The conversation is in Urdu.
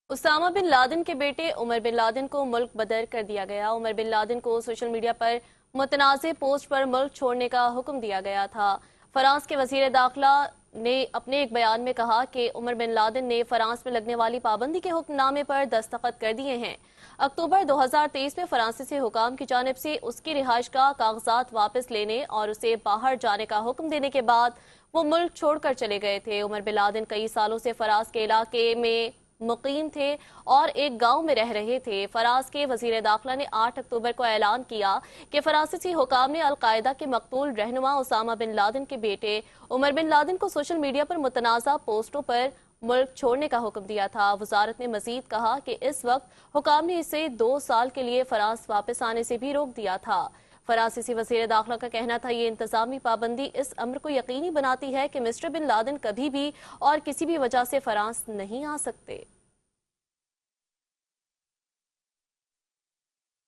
اسامہ بن لادن کے بیٹے عمر بن لادن کو ملک بدر کر دیا گیا۔ عمر بن لادن کو سوشل میڈیا پر متنازع پوسٹ پر ملک چھوڑنے کا حکم دیا گیا تھا۔ فرانس کے وزیر داخلہ نے اپنے ایک بیان میں کہا کہ عمر بن لادن نے فرانس میں لگنے والی پابندی کے حکم نامے پر دستخط کر دیے ہیں۔ اکتوبر 2023 میں فرانسیسی حکام کی جانب سے اس کی رہائش کا کاغذات واپس لینے اور اسے باہر جانے کا حکم دینے کے بعد وہ ملک چھوڑ کر چلے گئے تھے۔ عمر بن لادن کئی سالوں سے فرانس کے علاقے میں مقیم تھے اور ایک گاؤں میں رہ رہے تھے۔ فرانس کے وزیر داخلہ نے 8 اکتوبر کو اعلان کیا کہ فرانسیسی حکام نے القاعدہ کے مقتول رہنما اسامہ بن لادن کے بیٹے عمر بن لادن کو سوشل میڈیا پر متنازع پوسٹوں پر ملک چھوڑنے کا حکم دیا تھا۔ وزارت نے مزید کہا کہ اس وقت حکام نے اسے 2 سال کے لیے فرانس واپس آنے سے بھی روک دیا تھا۔ فرانسیسی وزیر داخلہ کا کہنا تھا یہ انتظامی پابندی اس امر کو یقینی بناتی ہے کہ مسٹر بن لادن کبھی بھی اور کسی بھی وجہ سے فرانس نہیں آ سکتے۔